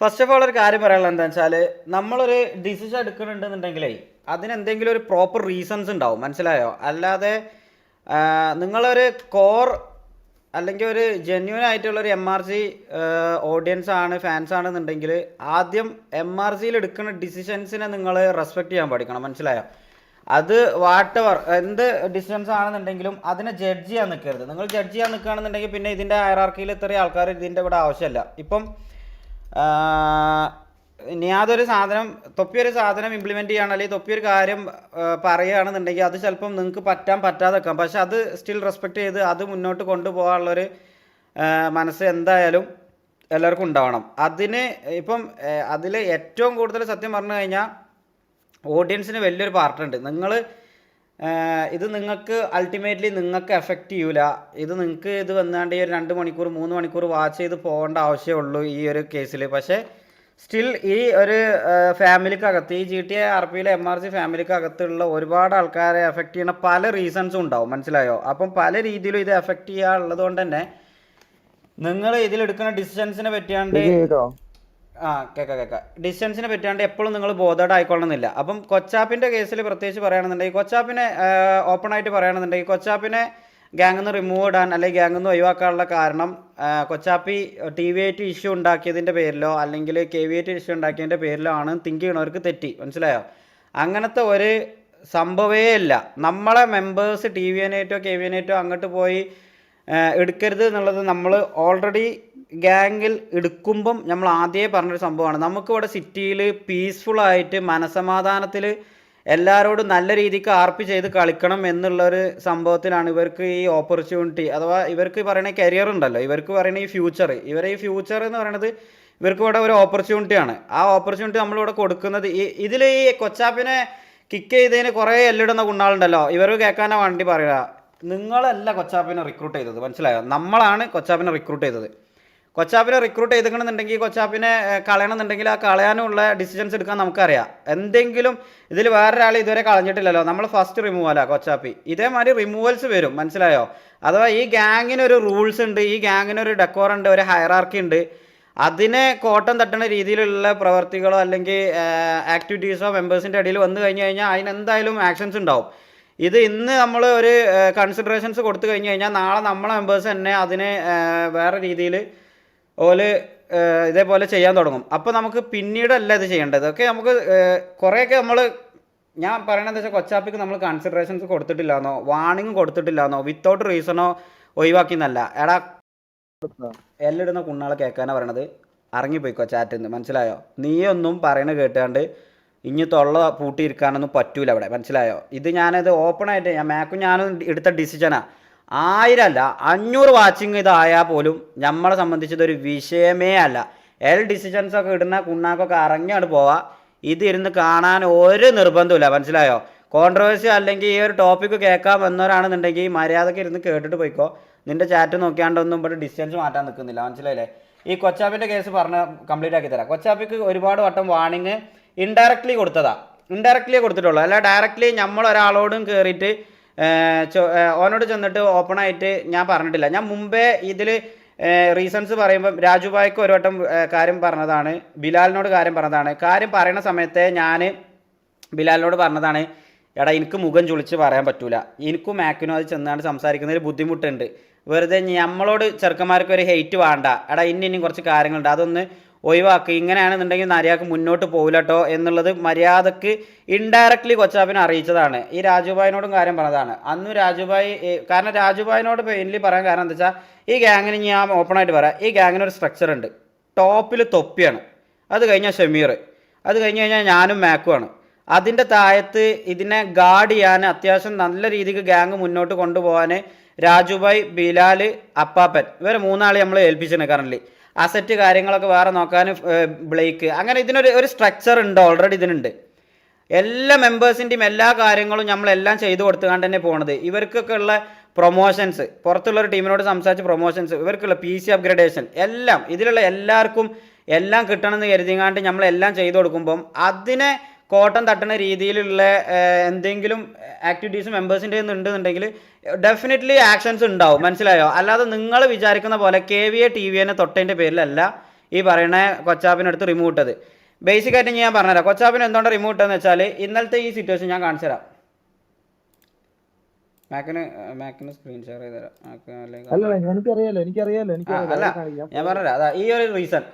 First of all ഒരു കാര്യം പറയാനുള്ളത് എന്താ വെച്ചാൽ നമ്മളൊരു ഡിസിഷൻ എടുക്കുന്നുണ്ടെന്നുണ്ടെങ്കിലേ അതിനെന്തെങ്കിലും ഒരു പ്രോപ്പർ റീസൺസ് ഉണ്ടാവും, മനസ്സിലായോ? അല്ലാതെ നിങ്ങളൊരു കോർ അല്ലെങ്കിൽ ഒരു ജെന്യൂൻ ആയിട്ടുള്ള ഒരു MRC ഓഡിയൻസ് ആണ്, ഫാൻസ് ആണെന്നുണ്ടെങ്കിൽ ആദ്യം MRCയിൽ എടുക്കുന്ന ഡിസിഷൻസിനെ നിങ്ങൾ റെസ്പെക്ട് ചെയ്യാൻ പഠിക്കണം, മനസ്സിലായോ? അത് വാട്ടെവർ എന്ത് ഡിസിഷൻസ് ആണെന്നുണ്ടെങ്കിലും അതിനെ ജഡ്ജ് ചെയ്യാൻ നിൽക്കരുത്. നിങ്ങൾ ജഡ്ജ് ചെയ്യാൻ നിൽക്കുകയാണെന്നുണ്ടെങ്കിൽ പിന്നെ ഇതിൻ്റെ ഹയറാർക്കിയിൽ ഇത്രയും ആൾക്കാർ ഇതിൻ്റെ ഇവിടെ ആവശ്യമില്ല. ഇപ്പം ഇനി അതൊരു സാധനം തൊപ്പിയൊരു സാധനം ഇംപ്ലിമെൻറ്റ് ചെയ്യുകയാണ്, അല്ലെങ്കിൽ തൊപ്പിയൊരു കാര്യം പറയുകയാണെന്നുണ്ടെങ്കിൽ അത് ചിലപ്പം നിങ്ങൾക്ക് പറ്റാതെ വെക്കാം. പക്ഷെ അത് സ്റ്റിൽ റെസ്പെക്റ്റ് ചെയ്ത് അത് മുന്നോട്ട് കൊണ്ടുപോകാനുള്ളൊരു മനസ്സ് എന്തായാലും എല്ലാവർക്കും ഉണ്ടാവണം. അതിന് ഇപ്പം അതിൽ ഏറ്റവും കൂടുതൽ സത്യം പറഞ്ഞു കഴിഞ്ഞാൽ ഓഡിയൻസിന് വലിയൊരു പാർട്ടുണ്ട്. നിങ്ങൾ ഇത് നിങ്ങൾക്ക് അൾട്ടിമേറ്റ്ലി നിങ്ങൾക്ക് എഫക്റ്റ് ചെയ്യൂല. ഇത് നിങ്ങൾക്ക് ഇത് വന്നാണ്ട് ഈ ഒരു 2 മണിക്കൂർ 3 മണിക്കൂർ വാച്ച് ചെയ്ത് പോകേണ്ട ആവശ്യമുള്ളൂ ഈ ഒരു കേസിൽ. പക്ഷേ സ്റ്റിൽ ഈ ഒരു ഫാമിലിക്കകത്ത്, ഈ GTA RPയിലെ MRC ഫാമിലിക്കകത്തുള്ള ഒരുപാട് ആൾക്കാരെ എഫക്റ്റ് ചെയ്യുന്ന പല റീസൺസും ഉണ്ടാവും, മനസ്സിലായോ? അപ്പം പല രീതിയിലും ഇത് എഫക്റ്റ് ചെയ്യാനുള്ളത് കൊണ്ട് തന്നെ നിങ്ങൾ ഇതിലെടുക്കുന്ന ഡിസിഷൻസിനെ പറ്റിയാണ്ട് കേൾക്കാം ഡിസ്റ്റൻസിനെ പറ്റാണ്ട് എപ്പോഴും നിങ്ങൾ ബോധേഡ് ആയിക്കൊള്ളണമെന്നില്ല. അപ്പം കൊച്ചാപ്പിൻ്റെ കേസിൽ പ്രത്യേകിച്ച് പറയുകയാണെന്നുണ്ടെങ്കിൽ, കൊച്ചാപ്പിനെ ഓപ്പൺ ആയിട്ട് പറയുകയാണെന്നുണ്ടെങ്കിൽ, കൊച്ചാപ്പിനെ ഗ്യാങ്ങിൽ നിന്ന് റിമൂവ് ഇടാൻ അല്ലെങ്കിൽ ഗ്യാങ്ങിൽ നിന്ന് ഒഴിവാക്കാനുള്ള കാരണം കൊച്ചാപ്പി TV8 ഇഷ്യൂ ഉണ്ടാക്കിയതിൻ്റെ പേരിലോ അല്ലെങ്കിൽ KV8 ഇഷ്യൂ ഉണ്ടാക്കിയതിൻ്റെ പേരിലോ ആണ് തിങ്ക് ചെയ്യണവർക്ക് തെറ്റി, മനസ്സിലായോ? അങ്ങനത്തെ ഒരു സംഭവമേ ഇല്ല. നമ്മളെ മെമ്പേഴ്സ് TV8 KV8 അങ്ങോട്ട് പോയി എടുക്കരുത് എന്നുള്ളത് നമ്മൾ ഓൾറെഡി ഗ്യാങ്ങിൽ എടുക്കുമ്പം നമ്മൾ ആദ്യമേ പറഞ്ഞൊരു സംഭവമാണ്. നമുക്കിവിടെ സിറ്റിയിൽ പീസ്ഫുള്ളായിട്ട് മനസമാധാനത്തിൽ എല്ലാവരോടും നല്ല രീതിക്ക് ആർപ്പി ചെയ്ത് കളിക്കണം എന്നുള്ളൊരു സംഭവത്തിലാണ് ഇവർക്ക് ഈ ഓപ്പർച്യൂണിറ്റി, അഥവാ ഇവർക്ക് പറയുന്ന കരിയർ ഉണ്ടല്ലോ, ഇവർക്ക് പറയുന്ന ഈ ഫ്യൂച്ചർ, ഇവരെ ഈ ഫ്യൂച്ചർ എന്ന് പറയുന്നത് ഇവർക്ക് ഇവിടെ ഒരു ഓപ്പർച്യൂണിറ്റിയാണ്. ആ ഓപ്പർച്യൂണിറ്റി നമ്മളിവിടെ കൊടുക്കുന്നത് ഇതിൽ ഈ കൊച്ചാപ്പിനെ കിക്ക് ചെയ്തതിന് കുറേ എല്ലിടുന്ന കുണ്ണാളുണ്ടല്ലോ, ഇവർ കേൾക്കാനാണ് വേണ്ടി പറയുക. നിങ്ങളല്ല കൊച്ചാപ്പിനെ റിക്രൂട്ട് ചെയ്തത്, മനസ്സിലായോ? നമ്മളാണ് കൊച്ചാപ്പിനെ റിക്രൂട്ട് ചെയ്തത്. കൊച്ചാപ്പിനെ റിക്രൂട്ട് ചെയ്തിക്കണമെന്നുണ്ടെങ്കിൽ, കൊച്ചാപ്പിനെ കളയണമെന്നുണ്ടെങ്കിൽ ആ കളയാനുള്ള ഡിസിഷൻസ് എടുക്കാൻ നമുക്കറിയാം. എന്തെങ്കിലും ഇതിൽ വേറൊരാൾ ഇതുവരെ കളഞ്ഞിട്ടില്ലല്ലോ, നമ്മൾ ഫസ്റ്റ് റിമൂവ് അല്ല കൊച്ചാപ്പി. ഇതേമാതിരി റിമൂവൽസ് വരും, മനസ്സിലായോ? അഥവാ ഈ ഗ്യാങ്ങിനൊരു റൂൾസ് ഉണ്ട്, ഈ ഗ്യാങ്ങിനൊരു ഡെക്കോർ ഉണ്ട്, ഒരു ഹയറാർക്കി ഉണ്ട്. അതിനെ കോട്ടം തട്ടുന്ന രീതിയിലുള്ള പ്രവർത്തികളോ അല്ലെങ്കിൽ ആക്ടിവിറ്റീസോ മെമ്പേഴ്സിൻ്റെ ഇടയിൽ വന്നു കഴിഞ്ഞാൽ അതിനെന്തായാലും ആക്ഷൻസ് ഉണ്ടാവും. ഇത് ഇന്ന് നമ്മൾ ഒരു കൺസിഡറേഷൻസ് കൊടുത്തു കഴിഞ്ഞ് കഴിഞ്ഞാൽ നാളെ നമ്മളെ മെമ്പേഴ്സ് തന്നെ അതിനെ വേറെ രീതിയിൽ ഓല് ഇതേപോലെ ചെയ്യാൻ തുടങ്ങും. അപ്പോൾ നമുക്ക് പിന്നീടല്ല ഇത് ചെയ്യേണ്ടത്. ഓക്കെ, നമുക്ക് കുറേയൊക്കെ നമ്മൾ, ഞാൻ പറയണത് എന്താ വെച്ചാൽ, കൊച്ചാപ്പിക്ക് നമ്മൾ കൺസിഡറേഷൻസ് കൊടുത്തിട്ടില്ലാന്നോ, വാണിംഗ് കൊടുത്തിട്ടില്ലാന്നോ, വിത്തൗട്ട് റീസണോ ഒഴിവാക്കിയെന്നല്ല. എടാ എല്ലിടുന്ന കുണ്ണാളെ കേൾക്കാനാണ് പറയണത്, ഇറങ്ങിപ്പോയിക്കോ ചാറ്റിൽ നിന്ന്, മനസ്സിലായോ? നീയൊന്നും പറയണ കേട്ടാണ്ട് ഇനി തൊള്ള പൂട്ടിയിരിക്കാനൊന്നും പറ്റൂല ഇവിടെ, മനസ്സിലായോ? ഇത് ഞാനത് ഓപ്പണായിട്ട് മാക്കും ഞാനും എടുത്ത ഡിസിഷനാണ്. 1000 അല്ല 500 വാച്ചിങ് ഇതായാൽ പോലും നമ്മളെ സംബന്ധിച്ചതൊരു വിഷയമേ അല്ല. ഡിസിഷൻസൊക്കെ ഇടുന്ന കുണ്ണാക്കൊക്കെ ഇറങ്ങിയാണ് പോവാം. ഇത് ഇരുന്ന് കാണാൻ ഒരു നിർബന്ധമില്ല, മനസ്സിലായോ? കോൺട്രവേഴ്സി അല്ലെങ്കിൽ ഈ ഒരു ടോപ്പിക്ക് കേൾക്കാൻ വന്നവരാണെന്നുണ്ടെങ്കിൽ മര്യാദയ്ക്ക് ഇരുന്ന് കേട്ടിട്ട് പോയിക്കോ. നിൻ്റെ ചാറ്റ് നോക്കിയാണ്ടൊന്നും ഇവിടെ ഡിസ്റ്റൻസ് മാറ്റാൻ നിൽക്കുന്നില്ല, മനസ്സിലായില്ലേ? ഈ കൊച്ചാപ്പിൻ്റെ കേസ് പറഞ്ഞ് കംപ്ലീറ്റ് ആക്കി തരാം. കൊച്ചാപ്പിക്ക് ഒരുപാട് വട്ടം വാണിങ് ഇൻഡയറക്ട്ലി കൊടുത്തിട്ടുള്ളൂ, അല്ല ഡയറക്റ്റ്ലി നമ്മളൊരാളോടും കയറിയിട്ട് ഓനോട് ചെന്നിട്ട് ഓപ്പണായിട്ട് ഞാൻ പറഞ്ഞിട്ടില്ല. ഞാൻ മുമ്പേ ഇതിൽ റീസൺസ് പറയുമ്പം രാജുഭായിക്ക് ഒരു വട്ടം കാര്യം പറഞ്ഞതാണ്, ബിലാലിനോട് കാര്യം പറഞ്ഞതാണ്. കാര്യം പറയുന്ന സമയത്തെ ഞാൻ ബിലാലിനോട് പറഞ്ഞതാണ്, എടാ എനിക്ക് മുഖം ചുളിച്ച് പറയാൻ പറ്റൂല, എനിക്കും മാക്കിനും അത് ചെന്നാണ്ട് സംസാരിക്കുന്നതിൽ ബുദ്ധിമുട്ടുണ്ട്. വെറുതെ നമ്മളോട് ചെറുക്കന്മാർക്ക് ഒരു ഹെയ്റ്റ് വേണ്ട, എടാ ഇനിയും കുറച്ച് കാര്യങ്ങളുണ്ട്, അതൊന്ന് ഒഴിവാക്കുക. ഇങ്ങനെയാണെന്നുണ്ടെങ്കിൽ നരിയാക്ക് മുന്നോട്ട് പോകില്ല കേട്ടോ എന്നുള്ളത് മര്യാദക്ക് ഇൻഡയറക്ട്ലി കൊച്ചാപ്പിനെ അറിയിച്ചതാണ്. ഈ രാജുഭായിനോടും കാര്യം പറഞ്ഞതാണ്. അന്ന് രാജുഭായി, കാരണം രാജുഭായിനോട് മെയിൻലി പറയാൻ കാരണം എന്താ വെച്ചാൽ, ഈ ഗ്യാങ്ങിന് ഞാൻ ഓപ്പണായിട്ട് പറയാം, ഈ ഗ്യാങ്ങിനൊരു സ്ട്രക്ചർ ഉണ്ട്. ടോപ്പിൽ തൊപ്പിയാണ്, അത് കഴിഞ്ഞാൽ ഷമീർ, അത് കഴിഞ്ഞ് കഴിഞ്ഞാൽ ഞാനും മാക്കുമാണ്. അതിൻ്റെ താഴത്ത് ഇതിനെ ഗാർഡ് ചെയ്യാൻ, അത്യാവശ്യം നല്ല രീതിക്ക് ഗ്യാങ് മുന്നോട്ട് കൊണ്ടുപോകാൻ രാജുഭായ്, ബിലാൽ, അപ്പാപ്പൻ, ഇവരെ 3 ആളെ നമ്മൾ ഏൽപ്പിച്ചിട്ടുണ്ട് കറൻറ്റ്ലി. അസറ്റ് കാര്യങ്ങളൊക്കെ വേറെ നോക്കാൻ ബ്ലേക്ക്. അങ്ങനെ ഇതിനൊരു സ്ട്രക്ചർ ഉണ്ട്, ഓൾറെഡി ഇതിനുണ്ട്. എല്ലാ മെമ്പേഴ്സിൻ്റെയും എല്ലാ കാര്യങ്ങളും നമ്മളെല്ലാം ചെയ്തു കൊടുത്തുകൊണ്ട് തന്നെ പോണത്. ഇവർക്കൊക്കെ ഉള്ള പ്രൊമോഷൻസ്, പുറത്തുള്ളൊരു ടീമിനോട് സംസാരിച്ച് പ്രൊമോഷൻസ്, ഇവർക്കുള്ള PC അപ്ഗ്രഡേഷൻ, എല്ലാം ഇതിലുള്ള എല്ലാവർക്കും എല്ലാം കിട്ടണമെന്ന് കരുതിങ്ങാണ്ട് നമ്മളെല്ലാം ചെയ്തു കൊടുക്കുമ്പം അതിനെ കോട്ടം തട്ടുന്ന രീതിയിലുള്ള എന്തെങ്കിലും ആക്ടിവിറ്റീസ് മെമ്പേഴ്സിൻ്റെ ഉണ്ടെന്നുണ്ടെങ്കിൽ ഡെഫിനറ്റ്ലി ആക്ഷൻസ് ഉണ്ടാവും, മനസ്സിലായോ? അല്ലാതെ നിങ്ങൾ വിചാരിക്കുന്ന പോലെ KVA TVനെ തൊട്ടതിൻ്റെ പേരിലല്ല ഈ പറയുന്ന കൊച്ചാപ്പിനടുത്ത് റിമൂവ് ഇട്ടത്. ബേസിക്കായിട്ട് ഞാൻ പറഞ്ഞുതരാം കൊച്ചാപ്പിന് എന്തുകൊണ്ട് റിമൂവ് ഇട്ടതെന്ന് വെച്ചാൽ ഇന്നലത്തെ ഈ സിറ്റുവേഷൻ ഞാൻ കാണിച്ചു തരാം. മാക്കിന് സ്ക്രീൻ ഷെയർ ചെയ്ത് തരാം. അല്ല ഞാൻ പറഞ്ഞുതരാം. അതാ ഈ ഒരു റീസൺ.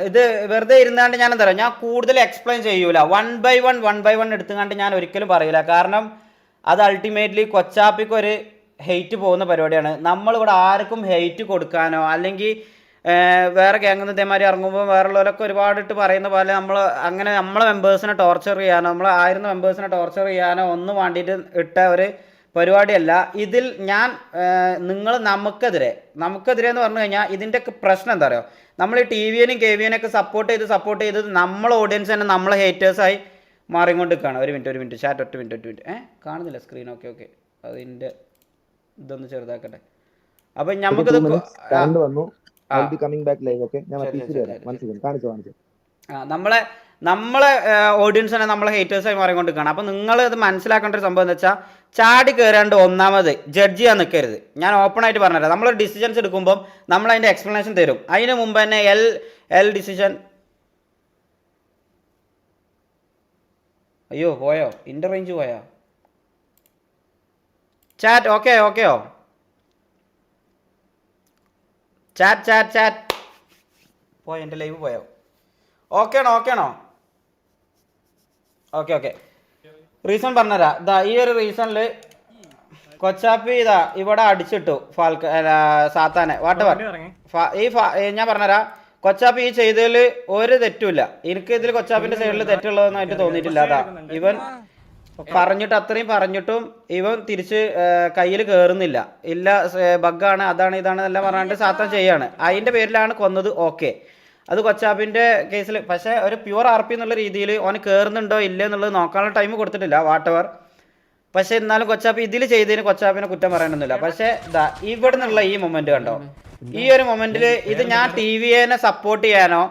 ഇത് വെറുതെ ഇരുന്നാണ്ട് ഞാൻ എന്താ പറയുക, ഞാൻ കൂടുതൽ എക്സ്പ്ലെയിൻ ചെയ്യൂല. വൺ ബൈ വൺ എടുത്തുകൊണ്ട് ഞാൻ ഒരിക്കലും പറയില്ല. കാരണം അത് അൾട്ടിമേറ്റ്ലി കൊച്ചാപ്പിക്ക് ഒരു ഹെയ്റ്റ് പോകുന്ന പരിപാടിയാണ്. നമ്മളിവിടെ ആർക്കും ഹെയ്റ്റ് കൊടുക്കാനോ അല്ലെങ്കിൽ വേറെ ഗ്യാങ്ങിൽ നിന്ന് ഇതേമാതിരി ഇറങ്ങുമ്പോൾ വേറുള്ളവരൊക്കെ ഒരുപാട് ഇട്ട് പറയുന്ന പോലെ നമ്മൾ അങ്ങനെ നമ്മളെ മെമ്പേഴ്സിനെ ടോർച്ചർ ചെയ്യാനോ നമ്മൾ ആയിരുന്ന മെമ്പേഴ്സിനെ ടോർച്ചർ ചെയ്യാനോ ഒന്നും വേണ്ടിയിട്ട് ഇട്ട ഒരു പരിപാടിയല്ല. ഇതിൽ ഞാൻ നിങ്ങൾ നമുക്കെതിരെ എന്ന് പറഞ്ഞു കഴിഞ്ഞാൽ ഇതിൻ്റെയൊക്കെ പ്രശ്നം എന്താ പറയുക, നമ്മൾ ഈ ടി വിയെയും കെ വിയെനൊക്കെ സപ്പോർട്ട് ചെയ്ത് നമ്മളെ ഓഡിയൻസ് തന്നെ നമ്മളെ ഹേറ്റേഴ്സായി മാറിക്കൊണ്ടിരിക്കുകയാണ്. ഒരു മിനിറ്റ് ചാറ്റ് ഒറ്റ മിനിറ്റ് കാണുന്നില്ല സ്ക്രീൻ. ഓക്കെ അതിൻ്റെ ഇതൊന്ന് ചെറുതാക്കട്ടെ. അപ്പം നമുക്കിത് നമ്മളെ ഓഡിയൻസിനെ നമ്മളെ ഹേറ്റേഴ്സായി മാറിക്കൊണ്ടിരിക്കുകയാണ്. അപ്പം നിങ്ങൾ ഇത് മനസ്സിലാക്കേണ്ട ഒരു സംഭവം എന്ന് വെച്ചാൽ ചാടി കയറാണ്ട് ഒന്നാമത് ജഡ്ജ് ചെയ്യാൻ നിൽക്കരുത്. ഞാൻ ഓപ്പണായിട്ട് പറഞ്ഞുതരാം. നമ്മൾ ഡിസിഷൻസ് എടുക്കുമ്പം നമ്മൾ അതിൻ്റെ എക്സ്പ്ലനേഷൻ തരും. അതിന് മുമ്പ് തന്നെ എൽ ഡിസിഷൻ. അയ്യോ പോയോ, ഇൻ്റെ റേഞ്ച് പോയോ? ചാറ്റ് ഓക്കെയോ? ചാറ്റ് പോയോ? എൻ്റെ ലൈവ് പോയോ? ഓക്കെയാണോ? ഓക്കെ റീസൺ പറഞ്ഞുതരാം. ഇതാ ഈ ഒരു റീസണിൽ കൊച്ചാപ്പി ഇതാ ഇവിടെ അടിച്ചിട്ടു സാത്താനെ വാട്ടവർ. ഞാൻ പറഞ്ഞുതരാം, കൊച്ചാപ്പി ഈ ചെയ്തതിൽ ഒരു തെറ്റുമില്ല. എനിക്ക് ഇതിൽ കൊച്ചാപ്പിന്റെ സൈഡിൽ തെറ്റുള്ളതെന്നായിട്ട് തോന്നിയിട്ടില്ല. അതാ ഇവൻ അത്രയും പറഞ്ഞിട്ടും ഇവൻ തിരിച്ച് കയ്യിൽ കയറുന്നില്ല. ഇല്ല ബഗ്ഗാണ്, അതാണ് ഇതാണ് എല്ലാം പറഞ്ഞിട്ട് സാത്താൻ ചെയ്യാണ്. അതിന്റെ പേരിലാണ് കൊന്നത്. ഓക്കെ, അത് കൊച്ചാപ്പിന്റെ കേസിൽ. പക്ഷെ ഒരു പ്യുവർ ആർ പി എന്നുള്ള രീതിയിൽ ഓന് കയറുന്നുണ്ടോ ഇല്ല എന്നുള്ളത് നോക്കാനുള്ള ടൈം കൊടുത്തിട്ടില്ല വാട്ടവർ. പക്ഷെ എന്നാലും കൊച്ചാപ്പി ഇതിൽ ചെയ്തതിന് കൊച്ചാപ്പിനെ കുറ്റം പറയണമെന്നില്ല. പക്ഷെ ഇവിടെ നിന്നുള്ള ഈ മൊമെന്റ് കണ്ടോ, ഈ ഒരു മൊമെന്റിൽ ഇത് ഞാൻ ടി വിയെ സപ്പോർട്ട് ചെയ്യാനോ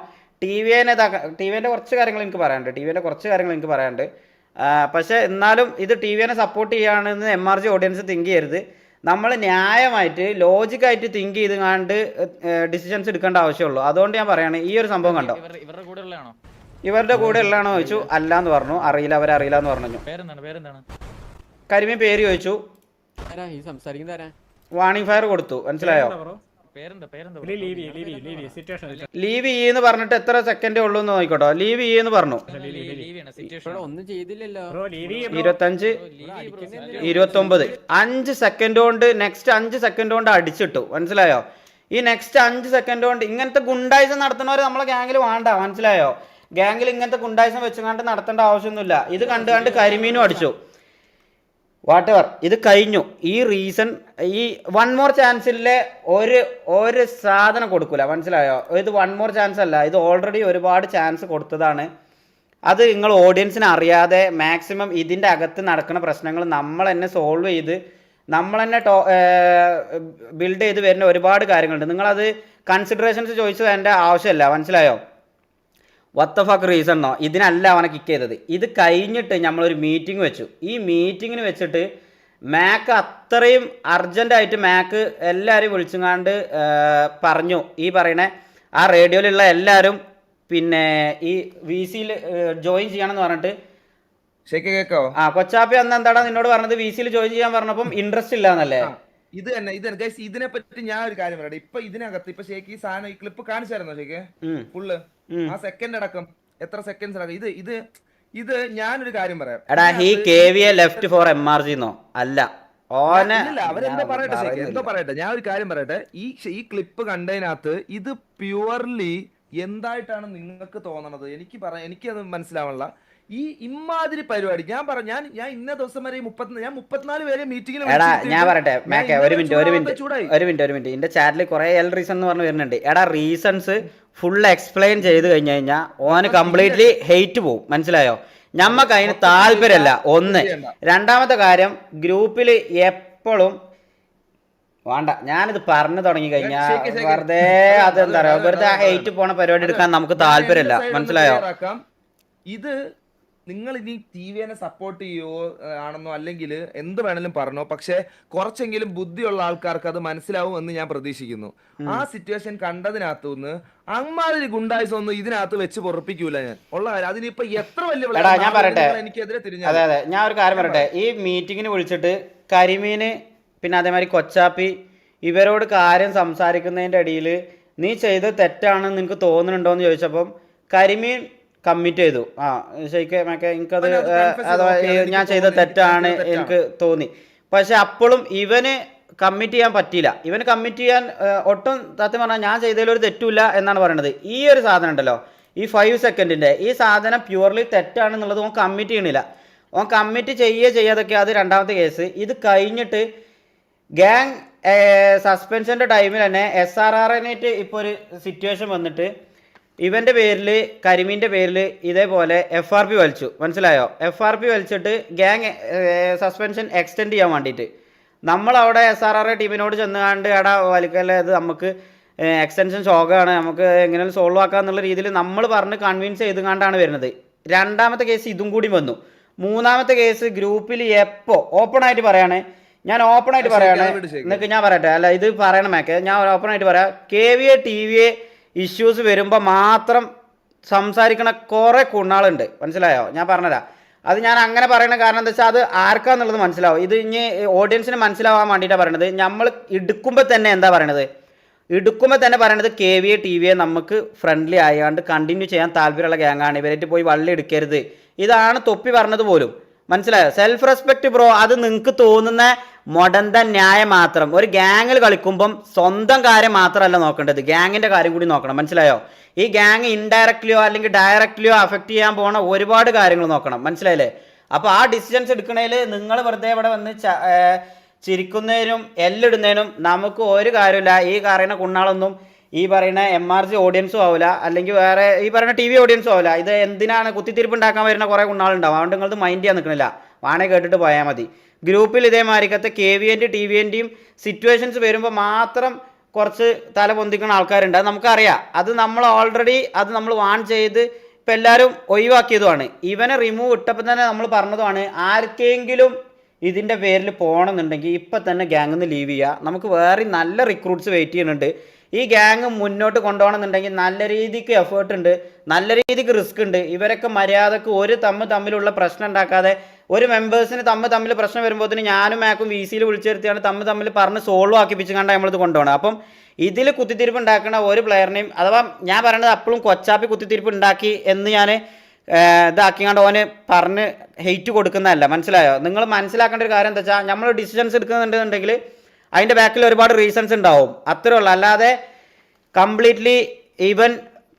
ടി വിന്റെ കുറച്ച് കാര്യങ്ങൾ എനിക്ക് പറയാനുണ്ട്. പക്ഷെ എന്നാലും ഇത് ടി വിയെ സപ്പോർട്ട് ചെയ്യുകയാണെന്ന് MRG ഓഡിയൻസ് തിങ്ക് ചെയ്യരുത്. നമ്മൾ ന്യായമായിട്ട് ലോജിക്കായിട്ട് തിങ്ക് ചെയ്ത് കണ്ട് ഡിസിഷൻസ് എടുക്കേണ്ട ആവശ്യമുള്ളൂ. അതുകൊണ്ട് ഞാൻ പറയാണ്, ഈ ഒരു സംഭവം കണ്ടോ, ഇവരുടെ കൂടെ ഉള്ളതാണോ ചോദിച്ചു. അല്ല എന്ന് പറഞ്ഞു. അവരറിയില്ല എന്ന് പറഞ്ഞു. കരിമീൻ പേര് ചോദിച്ചു. വാണിംഗ് ഫയർ കൊടുത്തു. മനസ്സിലായോ? ലീവ് എന്ന് പറഞ്ഞിട്ട് എത്ര സെക്കൻഡേ ഉള്ളൂ എന്ന് നോക്കിക്കോട്ടോ. ലീവ് എന്ന് പറഞ്ഞു. 25 29 5 സെക്കൻഡ് കൊണ്ട് നെക്സ്റ്റ് 5 സെക്കൻഡ് കൊണ്ട് അടിച്ചിട്ടു. മനസ്സിലായോ? ഈ നെക്സ്റ്റ് 5 സെക്കൻഡ് കൊണ്ട് ഇങ്ങനത്തെ ഗുണ്ടായിസം നടത്തുന്നവർ നമ്മളെ ഗ്യാങ്ങിൽ വേണ്ട. മനസ്സിലായോ? ഗ്യാങ്ങിൽ ഇങ്ങനത്തെ ഗുണ്ടായിസം വെച്ചുകൊണ്ട് നടത്തേണ്ട ആവശ്യമൊന്നുമില്ല. ഇത് കണ്ട് കരിമീനും അടിച്ചു. വാട്ടവർ ഇത് കഴിഞ്ഞു. ഈ റീസൺ ഈ വൺ മോർ ചാൻസിലെ ഒരു സാധനം കൊടുക്കൂല. മനസ്സിലായോ? ഇത് വൺ മോർ ചാൻസ് അല്ല, ഇത് ഓൾറെഡി ഒരുപാട് ചാൻസ് കൊടുത്തതാണ്. അത് നിങ്ങൾ ഓഡിയൻസിനെ അറിയാതെ മാക്സിമം ഇതിൻ്റെ അകത്ത് നടക്കുന്ന പ്രശ്നങ്ങൾ നമ്മൾ തന്നെ സോൾവ് ചെയ്ത് നമ്മൾ തന്നെ ബിൽഡ് ചെയ്ത് വരുന്ന ഒരുപാട് കാര്യങ്ങളുണ്ട്. നിങ്ങളത് കൺസിഡറേഷൻസ് ചോദിച്ചു തരേണ്ട ആവശ്യമില്ല. മനസ്സിലായോ? വത്ത് ഫക്ക് റീസൺ എന്നോ ഇതിനല്ല അവനെ കിക്ക് ചെയ്തത്. ഇത് കഴിഞ്ഞിട്ട് നമ്മളൊരു മീറ്റിംഗ് വെച്ചു. ഈ മീറ്റിങ്ങിന് വെച്ചിട്ട് മാക്ക് അത്രയും അർജൻറ്റായിട്ട് മാക്ക് എല്ലാവരെയും വിളിച്ചുങ്ങാണ്ട് പറഞ്ഞു. ഈ പറയണ ആ റേഡിയോയിലുള്ള എല്ലാവരും പിന്നെ ഈ VCയിൽ ജോയിൻ ചെയ്യണമെന്ന് പറഞ്ഞിട്ട്. കൊച്ചാപ്പി അന്ന് എന്താടാ നിന്നോട് പറഞ്ഞത്? VCയിൽ ജോയിൻ ചെയ്യാൻ പറഞ്ഞപ്പം ഇൻട്രസ്റ്റ് ഇല്ല എന്നല്ലേ? ഇത് തന്നെ ഇതിനെ പറ്റി ഞാൻ ഒരു കാര്യം പറയട്ടെ. ഇപ്പൊ ഇതിനകത്ത് ഇപ്പൊ ഷേക്ക് ഈ സാധനം ഈ ക്ലിപ്പ് കാണിച്ചായിരുന്നോ ഷേക്ക്? ഫുള്ള് ആ സെക്കൻഡ് അടക്കം എത്ര സെക്കൻഡ്സ് അടക്കം. ഇത് ഞാനൊരു കാര്യം പറയാം. എടാ he KVA left for MRG എന്നോ അല്ല അവരെന്തോ പറയട്ടെ ഷേക്ക്, എന്തോ പറയട്ടെ. ഞാൻ ഒരു കാര്യം പറയട്ടെ. ഈ ക്ലിപ്പ് കണ്ടതിനകത്ത് ഇത് പ്യുവർലി എന്തായിട്ടാണ് നിങ്ങൾക്ക് തോന്നണത്? എനിക്കത് മനസ്സിലാവണില്ല. ഈ ഇമാതിരി പരിപാടി ഞാൻ ഇന്ന ദിവസം വരെ 34 പേരെ മീറ്റിംഗിൽ. ഞാൻ പറയട്ടെ മാക്കെ, ഒരു മിനിറ്റ് എന്റെ ചാറ്റിൽ കുറെ റീസൺ എന്ന് പറഞ്ഞു വരുന്നുണ്ട്. എടാ റീസൺസ് ഫുൾ എക്സ്പ്ലെയിൻ ചെയ്ത് കഴിഞ്ഞു കഴിഞ്ഞാൽ ഓന് കംപ്ലീറ്റ്ലി ഹെയ്റ്റ് പോവും. മനസ്സിലായോ? ഞമ്മക്ക് അതിന് താല്പര്യമല്ല. ഒന്ന്. രണ്ടാമത്തെ കാര്യം, ഗ്രൂപ്പിൽ എപ്പോഴും വേണ്ട. ഞാനിത് പറഞ്ഞു തുടങ്ങി കഴിഞ്ഞാൽ വെറുതെ അതെന്താ പറയാ, വെറുതെ ഹെയ്റ്റ് പോണ പരിപാടി എടുക്കാൻ നമുക്ക് താല്പര്യമില്ല. മനസ്സിലായോ? ഇത് നിങ്ങൾ ഇനി ടി വിനെ സപ്പോർട്ട് ചെയ്യോ ആണെന്നോ അല്ലെങ്കിൽ എന്ത് വേണേലും പറഞ്ഞോ, പക്ഷെ കുറച്ചെങ്കിലും ബുദ്ധിയുള്ള ആൾക്കാർക്ക് അത് മനസ്സിലാവും എന്ന് ഞാൻ പ്രതീക്ഷിക്കുന്നു. ആ സിറ്റുവേഷൻ കണ്ടതിനകത്തുനിന്ന് അമ്മാതിരി ഗുണ്ടായിസം ഒന്നും ഇതിനകത്ത് വെച്ച് പൊറപ്പിക്കൂല ഞാൻ ഉള്ള കാര്യം. അതിനിപ്പോ എത്ര വലിയ ഞാൻ പറയട്ടെ, എനിക്കെതിരെ അതെ തിരിഞ്ഞാൽ അതെ, ഞാൻ ഒരു കാര്യം പറയട്ടെ. ഈ മീറ്റിങ്ങിന് വിളിച്ചിട്ട് കരിമീന് പിന്നെ അതേമാതിരി കൊച്ചാപ്പി ഇവരോട് കാര്യം സംസാരിക്കുന്നതിൻ്റെ ഇടയിൽ നീ ചെയ്തത് തെറ്റാണെന്ന് നിനക്ക് തോന്നുന്നുണ്ടോ എന്ന് ചോദിച്ചപ്പം കരിമീൻ കമ്മിറ്റ് ചെയ്തു. ശരിക്കും എനിക്കത് അഥവാ ഞാൻ ചെയ്തത് തെറ്റാണ് എനിക്ക് തോന്നി. പക്ഷെ അപ്പോഴും ഇവന് കമ്മിറ്റ് ചെയ്യാൻ പറ്റിയില്ല. ഇവന് കമ്മിറ്റ് ചെയ്യാൻ ഒട്ടും സത്യം പറഞ്ഞാൽ ഞാൻ ചെയ്തതിലൊരു തെറ്റുമില്ല എന്നാണ് പറയുന്നത്. ഈ ഒരു സാധനം ഉണ്ടല്ലോ, ഈ 5 സെക്കൻഡിൻ്റെ ഈ സാധനം പ്യുവർലി തെറ്റാണെന്നുള്ളത് ഓൻ കമ്മിറ്റ് ചെയ്യണില്ല. ഓൻ കമ്മിറ്റ് ചെയ്യാതൊക്കെ അത് രണ്ടാമത്തെ കേസ്. ഇത് കഴിഞ്ഞിട്ട് ഗ്യാങ് സസ്പെൻഷൻ്റെ ടൈമിൽ തന്നെ SRRനായിട്ട് ഇപ്പോൾ ഒരു സിറ്റുവേഷൻ വന്നിട്ട് ഇവൻ്റെ പേരിൽ കരിമീൻ്റെ പേരിൽ ഇതേപോലെ FRP വലിച്ചു. മനസ്സിലായോ? FRP വലിച്ചിട്ട് ഗ്യാങ് സസ്പെൻഷൻ എക്സ്റ്റെൻഡ് ചെയ്യാൻ വേണ്ടിയിട്ട് നമ്മളവിടെ SRR ടീമിനോട് ചെന്നുകാണ്ട് എടാ വലിക്കല്ലേ, ഇത് നമുക്ക് എക്സ്റ്റൻഷൻ ശോകമാണ്, നമുക്ക് എങ്ങനെയും സോൾവ് ആക്കാം എന്നുള്ള രീതിയിൽ നമ്മൾ പറഞ്ഞ് കൺവിൻസ് ചെയ്തുകൊണ്ടാണ് വരുന്നത്. രണ്ടാമത്തെ കേസ് ഇതും കൂടി വന്നു. മൂന്നാമത്തെ കേസ് ഗ്രൂപ്പിൽ എപ്പോൾ ഓപ്പണായിട്ട് പറയാണ്, ഞാൻ ഓപ്പണായിട്ട് പറയാണ്, എന്നൊക്കെ ഞാൻ പറയട്ടെ, അല്ല ഇത് പറയണമേക്കെ, ഞാൻ ഓപ്പണായിട്ട് പറയാം. KVA TVA ഇഷ്യൂസ് വരുമ്പോൾ മാത്രം സംസാരിക്കണ കുറേ കുണ്ണാളുണ്ട്. മനസ്സിലായോ? ഞാൻ പറഞ്ഞുതരാം. അത് ഞാൻ അങ്ങനെ പറയുന്ന കാരണം എന്താ വെച്ചാൽ അത് ആർക്കാന്നുള്ളത് മനസ്സിലാവും. ഇത് ഇനി ഓഡിയൻസിന് മനസ്സിലാവാൻ വേണ്ടിയിട്ടാണ് പറയണത്. നമ്മൾ എടുക്കുമ്പോൾ തന്നെ എന്താ പറയണത്, KVA TVA നമുക്ക് ഫ്രണ്ട്ലി ആയാണ്ട് കണ്ടിന്യൂ ചെയ്യാൻ താല്പര്യമുള്ള ഗ്യാങ്ങാണ്, ഇവരായിട്ട് പോയി വള്ളി എടുക്കരുത്. ഇതാണ് തൊപ്പി പറഞ്ഞത് പോലും. മനസ്സിലായോ? സെൽഫ് റെസ്പെക്റ്റ് ബ്രോ, അത് നിങ്ങൾക്ക് തോന്നുന്ന മൊടന്ത ന്യായം മാത്രം. ഒരു ഗ്യാങ്ങിൽ കളിക്കുമ്പം സ്വന്തം കാര്യം മാത്രമല്ല നോക്കേണ്ടത്, ഗ്യാങ്ങിൻ്റെ കാര്യം കൂടി നോക്കണം. മനസ്സിലായോ? ഈ ഗ്യാങ് ഇൻഡയറക്റ്റ്ലിയോ അല്ലെങ്കിൽ ഡയറക്റ്റ്ലിയോ അഫക്റ്റ് ചെയ്യാൻ പോണ ഒരുപാട് കാര്യങ്ങൾ നോക്കണം. മനസ്സിലായില്ലേ? അപ്പോൾ ആ ഡിസിഷൻസ് എടുക്കണേൽ നിങ്ങൾ വെറുതെ ഇവിടെ വന്ന് ചിരിക്കുന്നതിനും എല്ലിടുന്നതിനും നമുക്ക് ഒരു കാര്യമില്ല. ഈ പറയുന്ന കുണ്ണാളൊന്നും ഈ പറയുന്ന MRG ഓഡിയൻസും ആവില്ല, അല്ലെങ്കിൽ വേറെ ഈ പറയുന്ന TV ഓഡിയൻസും ആവില്ല. ഇത് എന്തിനാണ് കുത്തിത്തിരിപ്പ് ഉണ്ടാക്കാൻ വരുന്ന കുറേ കുണ്ണാളുണ്ടാവും. അതുകൊണ്ട് നിങ്ങളത് മൈൻഡ് ചെയ്യാൻ നിൽക്കണില്ല, വാണേ കേട്ടിട്ട് പോയാൽ മതി. ഗ്രൂപ്പിൽ ഇതേമാതിരിക്കത്തെ KVAൻ്റെയും TVAൻ്റെയും സിറ്റുവേഷൻസ് വരുമ്പോൾ മാത്രം കുറച്ച് തല പൊന്തിക്കുന്ന ആൾക്കാരുണ്ട്. അത് നമുക്കറിയാം. അത് നമ്മൾ ഓൾറെഡി നമ്മൾ വാൺ ചെയ്ത് ഇപ്പം എല്ലാവരും ഒഴിവാക്കിയതുമാണ്. ഇവനെ റിമൂവ് ഇട്ടപ്പോൾ തന്നെ നമ്മൾ പറഞ്ഞതുമാണ്, ആർക്കെങ്കിലും ഇതിൻ്റെ പേരിൽ പോകണമെന്നുണ്ടെങ്കിൽ ഇപ്പം തന്നെ ഗ്യാങ്ങിൽ നിന്ന് ലീവ് ചെയ്യുക. നമുക്ക് വേറെ നല്ല റിക്രൂട്ട്സ് വെയിറ്റ് ചെയ്യുന്നുണ്ട്. ഈ ഗ്യാങ് മുന്നോട്ട് കൊണ്ടുപോകണമെന്നുണ്ടെങ്കിൽ നല്ല രീതിക്ക് എഫേർട്ട് ഉണ്ട്, നല്ല രീതിക്ക് റിസ്ക് ഉണ്ട്. ഇവരൊക്കെ മര്യാദക്ക് ഒരു തമ്മിലുള്ള പ്രശ്നം ഉണ്ടാക്കാതെ, ഒരു മെമ്പേഴ്സിന് തമ്മിൽ പ്രശ്നം വരുമ്പോഴത്തേന് ഞാനും മാക്കും VCയിൽ വിളിച്ചു വരുത്തിയാണ് തമ്മിൽ പറഞ്ഞ് സോൾവ് ആക്കിപ്പിച്ചുകൊണ്ടാണ് നമ്മളിത് കൊണ്ടുപോകണം. അപ്പം ഇതിൽ കുത്തിത്തിരിപ്പ് ഉണ്ടാക്കുന്ന ഒരു പ്ലെയറിനെയും, അഥവാ ഞാൻ പറയണത് അപ്പോഴും കൊച്ചാപ്പി കുത്തിത്തിരിപ്പ് ഉണ്ടാക്കി എന്ന് ഞാൻ ഇതാക്കിയാണ്ട് ഓന് പറഞ്ഞ് ഹെയ്റ്റ് കൊടുക്കുന്നതല്ല. മനസ്സിലായോ? നിങ്ങൾ മനസ്സിലാക്കേണ്ട ഒരു കാര്യം എന്താ വെച്ചാൽ, നമ്മൾ ഡിസിഷൻസ് എടുക്കുന്നുണ്ടെന്നുണ്ടെങ്കിൽ അതിൻ്റെ ബാക്കിൽ ഒരുപാട് റീസൺസ് ഉണ്ടാവും, അത്രേ ഉള്ളൂ. അല്ലാതെ completely even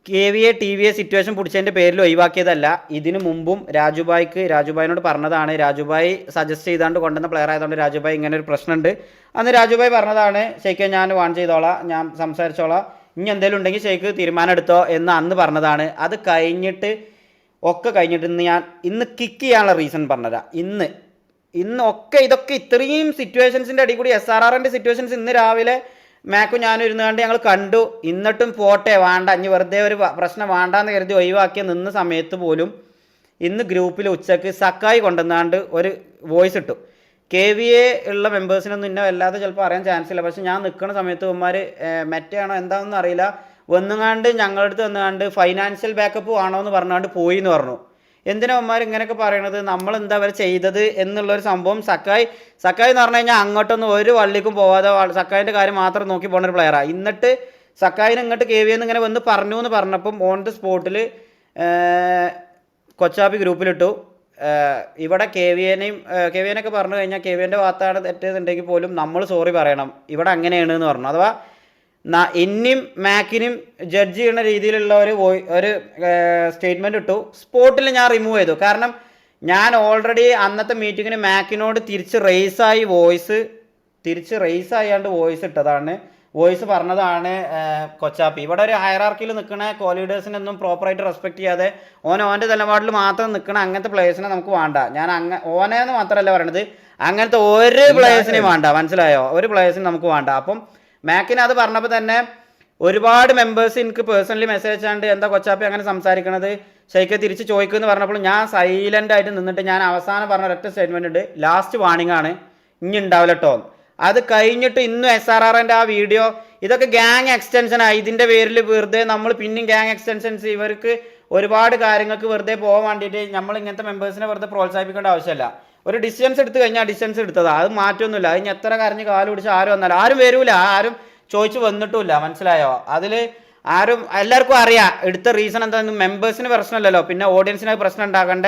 KVA TVA situation പിടിച്ചതിൻ്റെ പേരിൽ ഒഴിവാക്കിയതല്ല. ഇതിനു മുമ്പും രാജുഭായിനോട് പറഞ്ഞതാണ്, രാജുഭായി സജസ്റ്റ് ചെയ്താണ്ട് കൊണ്ടുവന്ന പ്ലെയർ ആയതുകൊണ്ട് രാജുഭായി ഇങ്ങനെ ഒരു പ്രശ്നമുണ്ട്. അന്ന് രാജുഭായി പറഞ്ഞതാണ്, ഷെയ്ക്ക് ഞാൻ വാൺ ചെയ്തോളാം, ഞാൻ സംസാരിച്ചോളാം, ഇനി എന്തെങ്കിലും ഉണ്ടെങ്കിൽ ഷെയ്ക്ക് തീരുമാനം എടുത്തോ എന്ന് അന്ന് പറഞ്ഞതാണ്. അത് കഴിഞ്ഞിട്ട് ഇന്ന് കിക്ക് ചെയ്യാനുള്ള റീസൺ പറഞ്ഞുതരാം. ഇതൊക്കെ ഇത്രയും സിറ്റുവേഷൻസിൻ്റെ അടിയിൽ കൂടി SRRൻ്റെ സിറ്റുവേഷൻസ് ഇന്ന് രാവിലെ മാക്കും ഞാനും ഇരുന്നുകൊണ്ട് ഞങ്ങൾ കണ്ടു. എന്നിട്ടും പോട്ടെ, വേണ്ട, ഇനി വെറുതെ ഒരു പ്രശ്നം വേണ്ടാന്ന് കരുതി ഒഴിവാക്കിയ നിന്ന സമയത്ത് പോലും ഇന്ന് ഗ്രൂപ്പിൽ ഉച്ചക്ക് സക്കായി കൊണ്ടുവന്നാണ്ട് ഒരു വോയിസ് ഇട്ടു. KVA ഉള്ള മെമ്പേഴ്സിനൊന്നും ഇന്ന വല്ലാതെ ചിലപ്പോൾ അറിയാൻ ചാൻസ് ഇല്ല. പക്ഷെ ഞാൻ നിൽക്കുന്ന സമയത്ത് ഇവന്മാർ മെറ്റയാണോ എന്താണെന്ന് അറിയില്ല, വന്നുകാണ്ട് ഞങ്ങളുടെ അടുത്ത് വന്നുകാണ്ട് ഫൈനാൻഷ്യൽ ബാക്കപ്പ് ആണോ എന്ന് പറഞ്ഞുകൊണ്ട് പോയി എന്ന് പറഞ്ഞു. എന്തിനാ അവന്മാർ ഇങ്ങനെയൊക്കെ പറയണത്, നമ്മൾ എന്താ അവർ ചെയ്തത് എന്നുള്ളൊരു സംഭവം. സക്കായി എന്ന് പറഞ്ഞു കഴിഞ്ഞാൽ അങ്ങോട്ടൊന്നും ഒരു വള്ളിക്കും പോവാതെ സക്കായിൻ്റെ കാര്യം മാത്രം നോക്കി പോകുന്ന ഒരു പ്ലെയറാണ്. എന്നിട്ട് സക്കായിന് ഇങ്ങോട്ട് KVA ഇങ്ങനെ വന്ന് പറഞ്ഞു എന്ന് പറഞ്ഞപ്പം ഓൺ ദി സ്പോട്ടിൽ കൊച്ചാപ്പി ഗ്രൂപ്പിലിട്ടു, ഇവിടെ KVAനൊക്കെ പറഞ്ഞു കഴിഞ്ഞാൽ KVAൻ്റെ ഭാഗത്താണ് തെറ്റെന്നുണ്ടെങ്കിൽ പോലും നമ്മൾ സോറി പറയണം, ഇവിടെ അങ്ങനെയാണ് എന്ന് പറഞ്ഞു. അഥവാ എന്നെയും മാക്കിനും ജഡ്ജ് ചെയ്യുന്ന രീതിയിലുള്ള ഒരു സ്റ്റേറ്റ്മെൻറ്റ് ഇട്ടു. സ്പോട്ടിൽ ഞാൻ റിമൂവ് ചെയ്തു. കാരണം ഞാൻ ഓൾറെഡി അന്നത്തെ മീറ്റിങ്ങിന് മാക്കിനോട് തിരിച്ച് റേസ് ആയാണ്ട് വോയിസ് ഇട്ടതാണ്, വോയിസ് പറഞ്ഞതാണ് കൊച്ചാപ്പി. ഇവിടെ ഒരു ഹയറാർക്കിയിൽ നിൽക്കുന്ന കോലീഡേഴ്സിനൊന്നും പ്രോപ്പറായിട്ട് റെസ്പെക്ട് ചെയ്യാതെ ഓൻ്റെ നിലപാടിൽ മാത്രം നിൽക്കുന്ന അങ്ങനത്തെ പ്ലേയേഴ്സിനെ നമുക്ക് വേണ്ട. ഞാൻ ഓനെന്ന് മാത്രമല്ല പറയണത്, അങ്ങനത്തെ ഒരു പ്ലേയേഴ്സിനെയും വേണ്ട. മനസ്സിലായോ? ഒരു പ്ലേയേഴ്സിനും നമുക്ക് വേണ്ട. അപ്പം മാക്കിന് അത് പറഞ്ഞപ്പോൾ തന്നെ ഒരുപാട് മെമ്പേഴ്സ് എനിക്ക് പേഴ്സണലി മെസ്സേജ് അയച്ചാണ്ട് എന്താ കൊച്ചാപ്പി അങ്ങനെ സംസാരിക്കണത്, ഷെയ്ക്ക് തിരിച്ച് ചോദിക്കുമെന്ന് പറഞ്ഞപ്പോൾ ഞാൻ സൈലൻ്റ് ആയിട്ട് നിന്നിട്ട് ഞാൻ അവസാനം പറഞ്ഞ ഒരൊറ്റ സ്റ്റേറ്റ്മെൻറ്റ് ഉണ്ട്, ലാസ്റ്റ് വാണിംഗ് ആണ്, ഇനി ഉണ്ടാവില്ല കേട്ടോ. അത് കഴിഞ്ഞിട്ട് ഇന്നും SRRൻ്റെ ആ വീഡിയോ ഇതൊക്കെ ഗ്യാങ് എക്സ്റ്റൻഷനാണ്. ഇതിൻ്റെ പേരിൽ വെറുതെ നമ്മൾ പിന്നെയും ഗ്യാങ് എക്സ്റ്റൻഷൻസ് ഇവർക്ക് ഒരുപാട് കാര്യങ്ങൾക്ക് വെറുതെ പോകാൻ വേണ്ടിയിട്ട് നമ്മൾ ഇങ്ങനത്തെ മെമ്പേഴ്സിനെ വെറുതെ പ്രോത്സാഹിപ്പിക്കേണ്ട ആവശ്യമില്ല. ഒരു ഡിസ്റ്റൻസ് എടുത്ത് കഴിഞ്ഞാൽ ഡിസ്റ്റൻസ് എടുത്തതാണ്, അത് മാറ്റമൊന്നുമില്ല. അതിന് എത്ര കരഞ്ഞ് കാല് പിടിച്ച് ആരും വന്നാലും ആരും വരൂല, ആരും ചോദിച്ചു വന്നിട്ടുമില്ല, മനസ്സിലായോ? അതിൽ ആരും എല്ലാവർക്കും അറിയാം എടുത്ത റീസൺ എന്താണെന്ന്. മെമ്പേഴ്സിന് പ്രശ്നമില്ലല്ലോ, പിന്നെ ഓഡിയൻസിന് പ്രശ്നം ഉണ്ടാക്കേണ്ട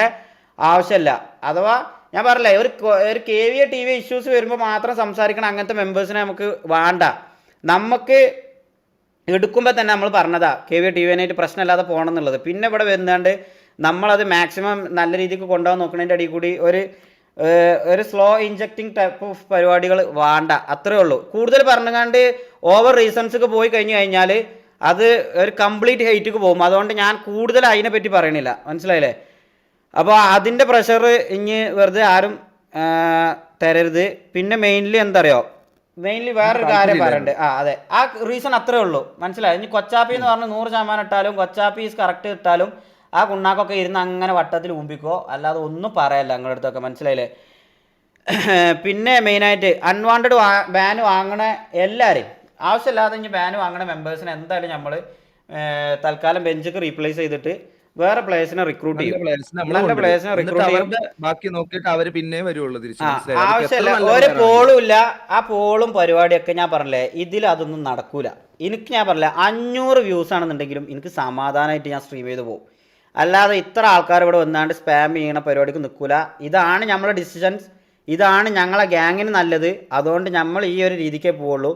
ആവശ്യമില്ല. അഥവാ ഞാൻ പറഞ്ഞില്ലേ, ഒരു KVA TV ഇഷ്യൂസ് വരുമ്പോൾ മാത്രം സംസാരിക്കണം അങ്ങനത്തെ മെമ്പേഴ്സിനെ നമുക്ക് വേണ്ട. നമുക്ക് എടുക്കുമ്പോൾ തന്നെ നമ്മൾ പറഞ്ഞതാ KVA TV ആയിട്ട് പ്രശ്നമില്ലാതെ പോകണം എന്നുള്ളത്. പിന്നെ ഇവിടെ വരുന്നാണ്ട് നമ്മളത് മാക്സിമം നല്ല രീതിക്ക് കൊണ്ടുപോകാൻ നോക്കുന്നതിൻ്റെ അടിയിൽ കൂടി ഒരു സ്ലോ ഇൻജക്റ്റിംഗ് ടൈപ്പ് ഓഫ് പരിപാടികൾ വേണ്ട, അത്രേ ഉള്ളൂ. കൂടുതൽ പറഞ്ഞുകൊണ്ട് ഓവർ റീസൺസൊക്കെ പോയി കഴിഞ്ഞ് കഴിഞ്ഞാൽ അത് ഒരു കംപ്ലീറ്റ് ഹെയ്റ്റിക്ക് പോകും. അതുകൊണ്ട് ഞാൻ കൂടുതൽ അതിനെപ്പറ്റി പറയണില്ല, മനസ്സിലായില്ലേ? അപ്പോൾ അതിൻ്റെ പ്രഷർ ഇനി വെറുതെ ആരും തരരുത്. പിന്നെ മെയിൻലി എന്താ അറിയോ, മെയിൻലി വേറൊരു കാര്യം പറയണ്ട്. അതെ, ആ റീസൺ അത്രേ ഉള്ളൂ, മനസ്സിലായി? ഇനി കൊച്ചാപ്പി എന്ന് പറഞ്ഞ് 100% ഇട്ടാലും കൊച്ചാപ്പി ഈസ് കറക്റ്റ് ഇട്ടാലും ആ കുണ്ണാക്കൊക്കെ ഇരുന്ന് അങ്ങനെ വട്ടത്തിൽ ഊമ്പിക്കോ, അല്ലാതെ ഒന്നും പറയല്ല നിങ്ങളുടെ അടുത്തൊക്കെ, മനസ്സിലായില്ലേ? പിന്നെ മെയിനായിട്ട് അൺവാണ്ടഡ് ബാൻ വാങ്ങണ എല്ലാവരെയും ആവശ്യമില്ലാതെ ഇനി ബാൻ വാങ്ങണ മെമ്പേഴ്സിനെ എന്തായാലും നമ്മൾ തൽക്കാലം ബെഞ്ചൊക്കെ റീപ്ലേസ് ചെയ്തിട്ട് വേറെ പ്ലേയേഴ്സിനെ റിക്രൂട്ട് ചെയ്യും. നല്ല പ്ലേയേഴ്സിനെ റിക്രൂട്ട് ചെയ്യും. ബാക്കി നോക്കിയിട്ട് അവര് പിന്നെ വരുള്ളൂ തിരിച്ച്. ആവശ്യമില്ല, ഒരു പോളും ഇല്ല. ആ പോളും പരിപാടിയൊക്കെ ഞാൻ പറഞ്ഞില്ലേ, ഇതിൽ അതൊന്നും നടക്കൂല. എനിക്ക് ഞാൻ പറഞ്ഞില്ല, 500 വ്യൂസ് ആണെന്നുണ്ടെങ്കിലും എനിക്ക് സമാധാനമായിട്ട് ഞാൻ സ്ട്രീം ചെയ്ത് പോകും. അല്ലാതെ ഇത്ര ആൾക്കാർ ഇവിടെ വന്നാണ്ട് സ്പാം ചെയ്യണ പരിപാടിക്ക് നിൽക്കൂല. ഇതാണ് നമ്മളെ ഡിസിഷൻസ്, ഇതാണ് ഞങ്ങളെ ഗ്യാങ്ങിന് നല്ലത്. അതുകൊണ്ട് നമ്മൾ ഈ ഒരു രീതിക്കേ പോവുള്ളൂ.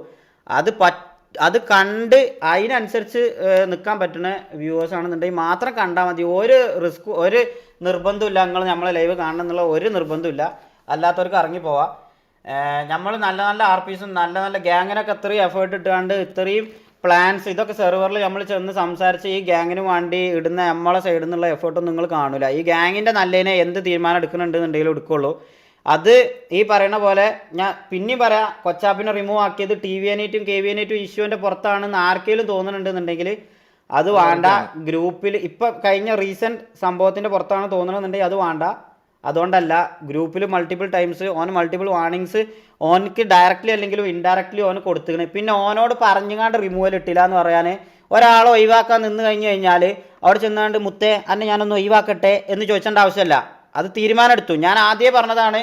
അത് കണ്ട് അതിനനുസരിച്ച് നിൽക്കാൻ പറ്റുന്ന വ്യൂവേഴ്സ് ആണെന്നുണ്ടെങ്കിൽ മാത്രം കണ്ടാൽ മതി. ഒരു നിർബന്ധമില്ല നിങ്ങൾ നമ്മളെ ലൈവ് കാണണം എന്നുള്ള ഒരു നിർബന്ധമില്ല. അല്ലാത്തവർക്ക് ഇറങ്ങിപ്പോവാം. നമ്മൾ നല്ല നല്ല RPസും നല്ല നല്ല ഗ്യാങ്ങിനൊക്കെ ഇത്രയും എഫേർട്ട് ഇട്ടുകൊണ്ട് ഇത്രയും പ്ലാൻസ് ഇതൊക്കെ സെർവറിൽ നമ്മൾ ചെന്ന് സംസാരിച്ച് ഈ ഗ്യാങ്ങിന് വേണ്ടി ഇടുന്ന നമ്മളെ സൈഡിൽ നിന്നുള്ള എഫേർട്ടൊന്നും നിങ്ങൾ കാണില്ല. ഈ ഗ്യാങ്ങിൻ്റെ നല്ലതിനെ എന്ത് തീരുമാനം എടുക്കുന്നുണ്ടെന്നുണ്ടെങ്കിലും എടുക്കുള്ളൂ. അത് ഈ പറയുന്ന പോലെ ഞാൻ പിന്നെയും പറയാം, കൊച്ചാപ്പിനെ റിമൂവ് ആക്കിയത് TVNAറ്റും KVNAറ്റും ഇഷ്യൂവിൻ്റെ പുറത്താണെന്ന് ആർക്കെങ്കിലും തോന്നുന്നുണ്ടെന്നുണ്ടെങ്കിൽ അത് വേണ്ട. ഗ്രൂപ്പിൽ ഇപ്പം കഴിഞ്ഞ റീസെൻറ്റ് സംഭവത്തിൻ്റെ പുറത്താണ് തോന്നണമെന്നുണ്ടെങ്കിൽ അത് വേണ്ട. അതുകൊണ്ടല്ല, ഗ്രൂപ്പിൽ മൾട്ടിപ്പിൾ ടൈംസ് മൾട്ടിപ്പിൾ വാർണിങ്സ് ഓനക്ക് ഡയറക്റ്റ്ലി അല്ലെങ്കിലും ഇൻഡയറക്റ്റ്ലി ഓന് കൊടുത്തിക്കണേ. പിന്നെ ഓനോട് പറഞ്ഞുകൊണ്ട് റിമൂവൽ ഇട്ടില്ല എന്ന് പറയാൻ ഒരാളെ ഒഴിവാക്കാൻ നിന്ന് കഴിഞ്ഞ് കഴിഞ്ഞാൽ അവിടെ ചെന്നാണ്ട് മുത്തേ അന്നെ ഞാനൊന്ന് ഒഴിവാക്കട്ടെ എന്ന് ചോദിക്കേണ്ട ആവശ്യമില്ല. അത് തീരുമാനം എടുത്തു. ഞാൻ ആദ്യമേ പറഞ്ഞതാണ്,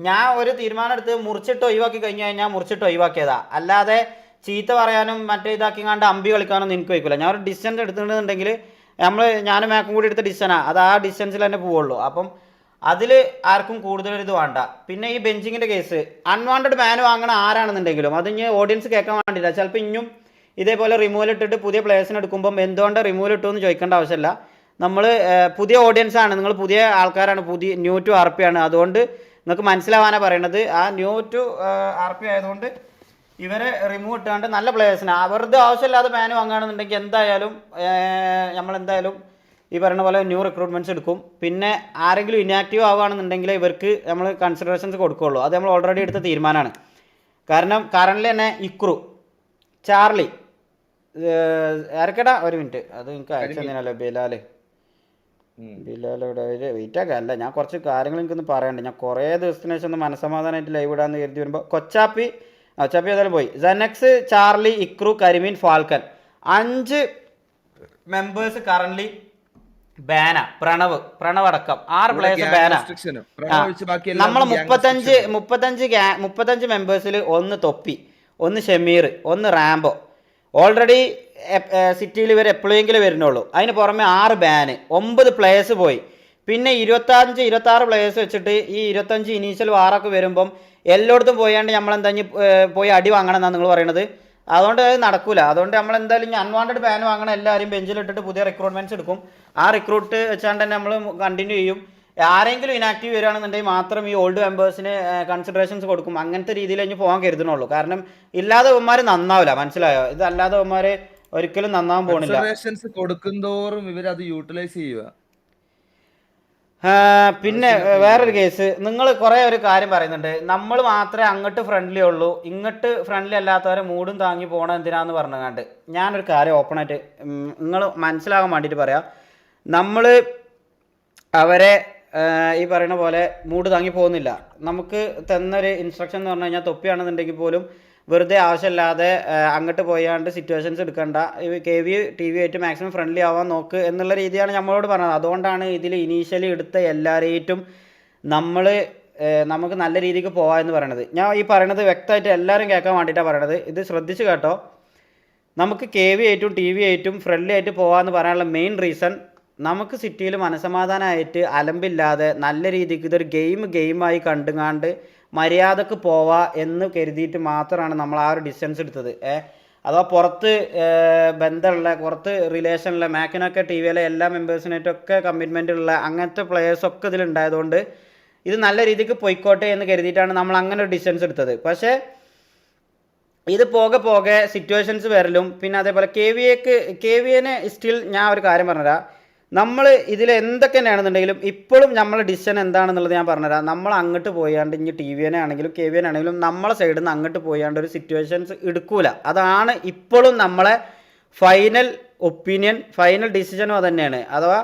ഞാൻ ഒരു തീരുമാനം എടുത്ത് മുറിച്ചിട്ട് ഒഴിവാക്കി കഴിഞ്ഞ് കഴിഞ്ഞാൽ മുറിച്ചിട്ട് ഒഴിവാക്കിയതാ. അല്ലാതെ ചീത്ത പറയാനും മറ്റേ ഇതാക്കി അമ്പി കളിക്കാനൊന്നും എനിക്ക് വയ്ക്കില്ല. ഞാൻ ഒരു ഡിസ്റ്റൻസ് എടുത്തിട്ടുണ്ടെന്നുണ്ടെങ്കിൽ ഞാനും മേക്കും കൂടി എടുത്ത ഡിസ്റ്റൻസാണ്, അത് ആ ഡിസ്റ്റൻസിൽ തന്നെ പോവുള്ളൂ. അപ്പം അതിൽ ആർക്കും കൂടുതലൊരിത് വേണ്ട. പിന്നെ ഈ ബെഞ്ചിങ്ങിൻ്റെ കേസ്, അൺവാണ്ടഡ് ബാൻ വാങ്ങണ ആരാണെന്നുണ്ടെങ്കിലും അത് ഇനി ഓഡിയൻസ് കേൾക്കാൻ വേണ്ടിയില്ല. ചിലപ്പോൾ ഇനിയും ഇതേപോലെ റിമൂവൽ ഇട്ടിട്ട് പുതിയ പ്ലേയേഴ്സിനെ എടുക്കുമ്പം എന്തുകൊണ്ട് റിമൂവൽ ഇട്ടു എന്ന് ചോദിക്കേണ്ട ആവശ്യമില്ല. നമ്മൾ പുതിയ ഓഡിയൻസാണ്, നിങ്ങൾ പുതിയ ആൾക്കാരാണ്, ന്യൂ ടു RP ആണ്. അതുകൊണ്ട് നിങ്ങൾക്ക് മനസ്സിലാവാനാണ് പറയണത്. ആ ന്യൂ ടു RP ആയതുകൊണ്ട് ഇവരെ റിമൂവ് ഇട്ടാണ്ട് നല്ല പ്ലേയേഴ്സിന് വെറുതെ ആവശ്യമില്ലാതെ ബാൻ വാങ്ങുകയാണെന്നുണ്ടെങ്കിൽ എന്തായാലും നമ്മളെന്തായാലും ഈ പറയുന്ന പോലെ ന്യൂ റിക്രൂട്ട്മെൻറ്റ്സ് എടുക്കും. പിന്നെ ആരെങ്കിലും ഇനാക്റ്റീവ് ആവുകയാണെന്നുണ്ടെങ്കിൽ ഇവർക്ക് നമ്മൾ കൺസിഡറേഷൻസ് കൊടുക്കുകയുള്ളൂ. അത് നമ്മൾ ഓൾറെഡി എടുത്ത തീരുമാനമാണ്. കാരണം കറൻറ്റ്ലി തന്നെ ഇക്രു, ചാർലി, ആരൊക്കെടാ ഒരു മിനിറ്റ് അത് എനിക്ക് അയച്ചു തന്നീനല്ലോ, ബിലാൽ ഇവിടെ വെയിറ്റൊക്കെ അല്ല, ഞാൻ കുറച്ച് കാര്യങ്ങൾ എനിക്കൊന്ന് പറയാനുണ്ട്. ഞാൻ കുറേ ദിവസത്തിന് ശേഷം ഒന്ന് മനസ്സമാധാനമായിട്ട് ലൈവ് ഇടാന്ന് കരുതി വരുമ്പോൾ കൊച്ചാപ്പി ഏതായാലും പോയി. സെനക്സ്, ചാർലി, ഇക്രു, കരിമീൻ, ഫാൽക്കൻ 5 മെമ്പേഴ്സ് കറൻറ്റ്ലി ബാന. പ്രണവ് അടക്കം 6 പ്ലേയേഴ്സ് ബാന. നമ്മൾ 35 മെമ്പേഴ്സിൽ 1 തൊപ്പി, 1 ഷമീർ, 1 റാംബോ. ഓൾറെഡി സിറ്റിയിൽ ഇവർ എപ്പോഴെങ്കിലും വരുന്നുള്ളൂ. അതിന് പുറമെ 6 ബാന്, 9 പ്ലേയേഴ്സ് പോയി. പിന്നെ 26 പ്ലേയേഴ്സ് വെച്ചിട്ട് ഈ 25 ഇനീഷ്യൽ വാറൊക്കെ വരുമ്പം എല്ലായിടത്തും പോയാണ്ട് നമ്മളെന്താ പോയി അടി വാങ്ങണം എന്നാണ് നിങ്ങൾ പറയണത്. അതുകൊണ്ട് അത് നടക്കൂല. അതുകൊണ്ട് നമ്മൾ എന്തായാലും ഇനി അൺവാണ്ടഡ് ബാൻ വാങ്ങണം, എല്ലാവരും ബെഞ്ചിലിട്ടിട്ട് പുതിയ റിക്രൂട്ട്മെൻറ്റ്സ് എടുക്കും. ആ റിക്രൂട്ട് വെച്ചാണ്ട് തന്നെ നമ്മൾ കണ്ടിന്യൂ ചെയ്യും. ആരെങ്കിലും ഇനാക്റ്റീവ് വരികയാണെന്നുണ്ടെങ്കിൽ മാത്രം ഈ ഓൾഡ് മെമ്പേഴ്സിന് കൺസിഡറേഷൻസ് കൊടുക്കും. അങ്ങനത്തെ രീതിയിൽ ഇനി പോകാൻ കരുതണുള്ളൂ. കാരണം ഇല്ലാതെ അവന്മാർ നന്നാവില്ല, മനസ്സിലായോ? ഇതല്ലാതെ അവന്മാർ ഒരിക്കലും നന്നാവാൻ പോകണില്ല. കൊടുക്കുന്തോറും ഇവർ അത് യൂട്ടിലൈസ് ചെയ്യുക. പിന്നെ വേറൊരു കേസ്, നിങ്ങൾ കുറേ ഒരു കാര്യം പറയുന്നുണ്ട്, നമ്മൾ മാത്രമേ അങ്ങോട്ട് ഫ്രണ്ട്ലി ഉള്ളൂ, ഇങ്ങോട്ട് ഫ്രണ്ട്ലി അല്ലാത്തവരെ മൂടും താങ്ങി പോകണം എന്തിനാന്ന് പറഞ്ഞുകൊണ്ട്. ഞാനൊരു കാര്യം ഓപ്പണായിട്ട് നിങ്ങൾ മനസ്സിലാകാൻ വേണ്ടിയിട്ട് പറയാം. നമ്മൾ അവരെ ഈ പറയുന്ന പോലെ മൂട് താങ്ങി പോകുന്നില്ല. നമുക്ക് തന്നൊരു ഇൻസ്ട്രക്ഷൻ എന്ന് പറഞ്ഞു കഴിഞ്ഞാൽ തൊപ്പിയാണെന്നുണ്ടെങ്കിൽ പോലും വെറുതെ ആവശ്യമില്ലാതെ അങ്ങോട്ട് പോയാണ്ട് സിറ്റുവേഷൻസ് എടുക്കണ്ട, KV TV ആയിട്ട് മാക്സിമം ഫ്രണ്ട്ലി ആവാൻ നോക്ക് എന്നുള്ള രീതിയാണ് നമ്മളോട് പറഞ്ഞത്. അതുകൊണ്ടാണ് ഇതിൽ ഇനീഷ്യലി എടുത്ത എല്ലാവരെയും നമുക്ക് നല്ല രീതിക്ക് പോവാ എന്ന് പറയണത്. ഞാൻ ഈ പറയണത് വ്യക്തമായിട്ട് എല്ലാവരും കേൾക്കാൻ വേണ്ടിയിട്ടാണ് പറയണത്. ഇത് ശ്രദ്ധിച്ച് കേട്ടോ. നമുക്ക് KV ആയിട്ടും TV ആയിട്ടും ഫ്രണ്ട്ലി ആയിട്ട് പോകാമെന്ന് പറയാനുള്ള മെയിൻ റീസൺ, നമുക്ക് സിറ്റിയിൽ മനസമാധാനമായിട്ട് അലമ്പില്ലാതെ നല്ല രീതിക്ക് ഇതൊരു ഗെയിമായി കണ്ടുങ്ങാണ്ട് മര്യാദക്ക് പോവാ എന്ന് കരുതിയിട്ട് മാത്രമാണ് നമ്മൾ ആ ഒരു ഡിസ്റ്റൻസ് എടുത്തത്. അഥവാ പുറത്ത് ബന്ധമുള്ള, പുറത്ത് റിലേഷനുള്ള, മാക്കിനൊക്കെ TV എല്ലാ മെമ്പേഴ്സിനായിട്ടൊക്കെ കമ്മിറ്റ്മെൻ്റ് ഉള്ള അങ്ങനത്തെ പ്ലെയേഴ്സൊക്കെ ഇതിലുണ്ടായതുകൊണ്ട് ഇത് നല്ല രീതിക്ക് പൊയ്ക്കോട്ടെ എന്ന് കരുതിയിട്ടാണ് നമ്മൾ അങ്ങനെ ഒരു ഡിസ്റ്റൻസ് എടുത്തത്. പക്ഷേ ഇത് പോകെ സിറ്റുവേഷൻസ് വരലും പിന്നെ അതേപോലെ KVനെ സ്റ്റിൽ ഞാൻ ഒരു കാര്യം പറഞ്ഞുതരാം. നമ്മൾ ഇതിൽ എന്തൊക്കെ തന്നെയാണെന്നുണ്ടെങ്കിലും ഇപ്പോഴും നമ്മളെ ഡിസിഷൻ എന്താണെന്നുള്ളത് ഞാൻ പറഞ്ഞുതരാം. നമ്മൾ അങ്ങോട്ട് പോയാണ്ട് ഇനി TVനെ ആണെങ്കിലും KVനെ ആണെങ്കിലും നമ്മളെ സൈഡിൽ നിന്ന് അങ്ങോട്ട് പോയാണ്ട് ഒരു സിറ്റുവേഷൻസ് എടുക്കൂല. അതാണ് ഇപ്പോഴും നമ്മളെ ഫൈനൽ ഒപ്പീനിയൻ, ഫൈനൽ ഡിസിഷനും അത് തന്നെയാണ്. അഥവാ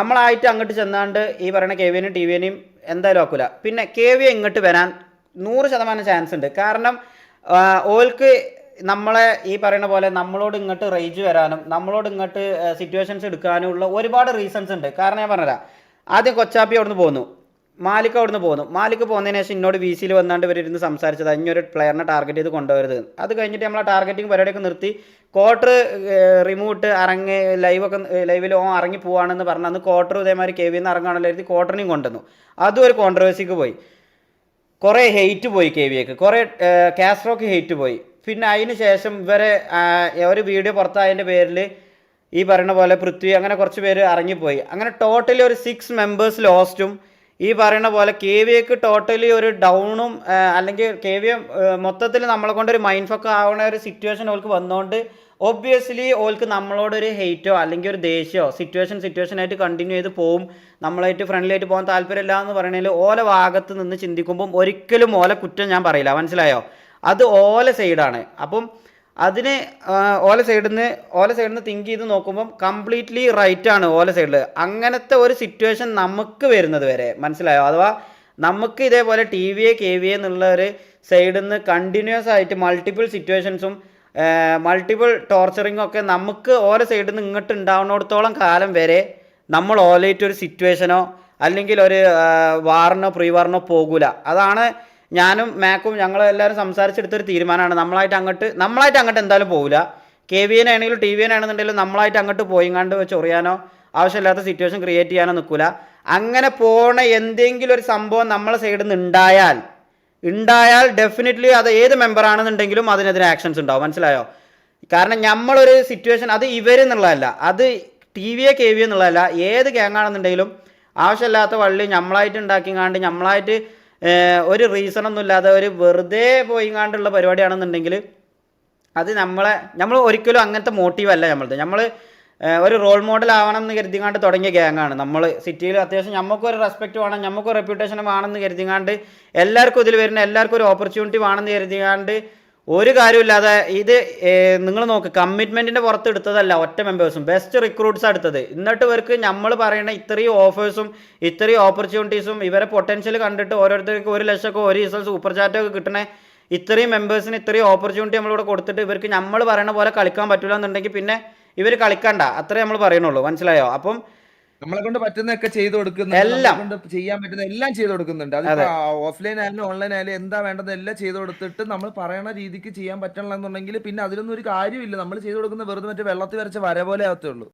നമ്മളായിട്ട് അങ്ങോട്ട് ചെന്നാണ്ട് ഈ പറയുന്ന KVനെയും TVനെയും എന്തായാലും ആക്കൂല. പിന്നെ KV ഇങ്ങോട്ട് വരാൻ 100% ചാൻസ് ഉണ്ട്. കാരണം ഓൾക്ക് നമ്മളെ ഈ പറയുന്ന പോലെ നമ്മളോട് ഇങ്ങോട്ട് റേജ് വരാനും നമ്മളോട് ഇങ്ങോട്ട് സിറ്റുവേഷൻസ് എടുക്കാനും ഉള്ള ഒരുപാട് റീസൺസ് ഉണ്ട്. കാരണം ഞാൻ പറഞ്ഞുതരാം. ആദ്യം കൊച്ചാപ്പി അവിടുന്ന് പോന്നു, മാലിക് അവിടുന്ന് പോന്നു. മാലിക് പോകുന്നതിന് ശേഷം എന്നോട് VCയിൽ വന്നാണ്ട് ഇവരിരുന്ന് സംസാരിച്ചത് ഇനിയൊരു പ്ലെയറിനെ ടാർഗറ്റ് ചെയ്ത് കൊണ്ടുവരുത്. അത് കഴിഞ്ഞിട്ട് നമ്മൾ ആ ടാർഗറ്റിംഗ് പരിപാടിയൊക്കെ നിർത്തി ക്വാർട്ടർ റിമൂട്ട് ഇറങ്ങി ലൈവിൽ ഇറങ്ങി പോവാണെന്ന് പറഞ്ഞാൽ അന്ന് ക്വാർട്ടർ ഇതേമാതിരി KVന്ന് ഇറങ്ങുകയാണല്ലോ എഴുതി ക്വാർട്ടറിനെയും കൊണ്ടുവന്നു. അതും ഒരു കോൺട്രവേഴ്സിക്ക് പോയി. കുറേ ഹെയ്റ്റ് പോയി KVക്ക്, കുറേ കാസ്ട്രോക്ക് ഹെയ്റ്റ് പോയി. പിന്നെ അതിന് ശേഷം ഇവരെ ഒരു വീഡിയോ പുറത്തായതിൻ്റെ പേരിൽ ഈ പറയുന്ന പോലെ പൃഥ്വി അങ്ങനെ കുറച്ച് പേര് ഇറങ്ങിപ്പോയി. അങ്ങനെ ടോട്ടലി ഒരു 6 മെമ്പേഴ്സ് ലോസ്റ്റും ഈ പറയുന്ന പോലെ KVക്ക് ടോട്ടലി ഒരു ഡൗണും അല്ലെങ്കിൽ KV മൊത്തത്തിൽ നമ്മളെ കൊണ്ടൊരു മൈൻഡ് ഫക്ക് ആവുന്ന ഒരു സിറ്റുവേഷൻ ഓൾക്ക് വന്നുകൊണ്ട് ഒബ്വിയസ്ലി ഓൾക്ക് നമ്മളോടൊരു ഹെയ്റ്റോ അല്ലെങ്കിൽ ഒരു ദേഷ്യമോ സിറ്റുവേഷനായിട്ട് കണ്ടിന്യൂ ചെയ്ത് പോവും. നമ്മളായിട്ട് ഫ്രണ്ട്ലി ആയിട്ട് പോകാൻ താല്പര്യമില്ല എന്ന് പറയണതിൽ ഓല ഭാഗത്ത് നിന്ന് ചിന്തിക്കുമ്പം ഒരിക്കലും ഓല കുറ്റം ഞാൻ പറയില്ല. മനസ്സിലായോ? അത് ഓല സൈഡാണ്. അപ്പം അതിന് ഓല സൈഡിൽ നിന്ന് തിങ്ക് ചെയ്ത് നോക്കുമ്പം കംപ്ലീറ്റ്ലി റൈറ്റാണ് ഓല സൈഡിൽ. അങ്ങനത്തെ ഒരു സിറ്റുവേഷൻ നമുക്ക് വരുന്നത് വരെ, മനസ്സിലായോ? അഥവാ നമുക്ക് ഇതേപോലെ KV എന്നുള്ള ഒരു സൈഡിൽ നിന്ന് കണ്ടിന്യൂസ് ആയിട്ട് മൾട്ടിപ്പിൾ സിറ്റുവേഷൻസും മൾട്ടിപ്പിൾ ടോർച്ചറിങ്ങും ഒക്കെ നമുക്ക് ഓല സൈഡിൽ നിന്ന് ഇങ്ങോട്ട് ഉണ്ടാവുന്നിടത്തോളം കാലം വരെ നമ്മൾ ഓലയിട്ട് ഒരു സിറ്റുവേഷനോ അല്ലെങ്കിൽ ഒരു വാറിനോ പ്രീ വാറിനോ പോകൂല. അതാണ് ഞാനും മാക്കും ഞങ്ങളെല്ലാവരും സംസാരിച്ചെടുത്തൊരു തീരുമാനമാണ്. നമ്മളായിട്ട് അങ്ങോട്ട് എന്തായാലും പോകില്ല. KVനെ ആണെങ്കിലും TVനെ ആണെന്നുണ്ടെങ്കിലും നമ്മളായിട്ട് അങ്ങോട്ട് പോയിങ്ങാണ്ട് ചൊറിയാനോ ആവശ്യമില്ലാത്ത സിറ്റുവേഷൻ ക്രിയേറ്റ് ചെയ്യാനോ നിൽക്കില്ല. അങ്ങനെ പോണ എന്തെങ്കിലും ഒരു സംഭവം നമ്മളെ സൈഡിൽ നിന്ന് ഉണ്ടായാൽ ഡെഫിനറ്റ്ലി അത് ഏത് മെമ്പറാണെന്നുണ്ടെങ്കിലും അതിനെതിരെ ആക്ഷൻസ് ഉണ്ടാവും. മനസ്സിലായോ? കാരണം നമ്മളൊരു സിറ്റുവേഷൻ അത് ഇവരെന്നുള്ളതല്ല, അത് KV എന്നുള്ളതല്ല, ഏത് ഗ്യാങ്ങാണെന്നുണ്ടെങ്കിലും ആവശ്യമില്ലാത്ത വള്ളി നമ്മളായിട്ട് ഉണ്ടാക്കിങ്ങാണ്ട് നമ്മളായിട്ട് ഒരു റീസണൊന്നും ഇല്ലാതെ ഒരു വെറുതെ പോയിങ്ങാണ്ടുള്ള പരിപാടിയാണെന്നുണ്ടെങ്കിൽ അത് നമ്മൾ ഒരിക്കലും അങ്ങനത്തെ മോട്ടീവല്ല നമ്മൾ ഒരു റോൾ മോഡൽ ആവണം എന്ന് കരുതിങ്ങാണ്ട് തുടങ്ങിയ ഗ്യാങ്ങാണ്. നമ്മൾ സിറ്റിയിൽ അത്യാവശ്യം നമുക്കൊരു റെസ്പെക്റ്റ് വേണം, നമുക്കൊരു റെപ്യൂട്ടേഷൻ വേണമെന്ന് കരുതിങ്ങാണ്ട് എല്ലാവർക്കും ഇതിൽ വരുന്ന എല്ലാവർക്കും ഒരു ഓപ്പർച്യൂണിറ്റി വേണമെന്ന് കരുതിങ്ങാണ്ട് ഒരു കാര്യമില്ലാതെ ഇത് നിങ്ങൾ നോക്ക്, കമ്മിറ്റ്മെൻറ്റിൻ്റെ പുറത്ത് എടുത്തതല്ല ഒറ്റ മെമ്പേഴ്സും, ബെസ്റ്റ് റിക്രൂട്ട്സാണ് എടുത്തത്. എന്നിട്ട് ഇവർക്ക് നമ്മൾ പറയുന്ന ഇത്രയും ഓഫേഴ്സും ഇത്രയും ഓപ്പർച്യൂണിറ്റീസും ഇവരെ പൊട്ടൻഷ്യൽ കണ്ടിട്ട് ഓരോരുത്തർക്ക് 1 ലക്ഷമൊക്കെ ഒരു ദിവസം സൂപ്പർ ചാറ്റൊക്കെ കിട്ടണേ ഇത്രയും മെമ്പേഴ്സിന് ഇത്രയും ഓപ്പർച്യൂണിറ്റി നമ്മളിവിടെ കൊടുത്തിട്ട് ഇവർക്ക് നമ്മൾ പറയുന്ന പോലെ കളിക്കാൻ പറ്റില്ല എന്നുണ്ടെങ്കിൽ പിന്നെ ഇവർ കളിക്കണ്ട, അത്രേ നമ്മൾ പറയണുള്ളൂ. മനസ്സിലായോ? അപ്പം നമ്മളെ കൊണ്ട് പറ്റുന്നതൊക്കെ ചെയ്തു കൊടുക്കുന്നുണ്ട്, എല്ലാം കൊണ്ട് ചെയ്യാൻ പറ്റുന്ന എല്ലാം ചെയ്തു കൊടുക്കുന്നുണ്ട്. അതിപ്പോ ഓഫ്ലൈൻ ആയാലും ഓൺലൈൻ ആയാലും എന്താ വേണ്ടത് എല്ലാം ചെയ്തു കൊടുത്തിട്ട് നമ്മൾ പറയണ രീതിക്ക് ചെയ്യാൻ പറ്റണമെന്നുണ്ടെങ്കിൽ പിന്നെ അതിലൊന്നും ഒരു കാര്യമില്ല. നമ്മൾ ചെയ്തു കൊടുക്കുന്ന വെറുതെ മറ്റേ വെള്ളത്തിൽ വരച്ച വര പോലെ ആകത്തേ ഉള്ളൂ.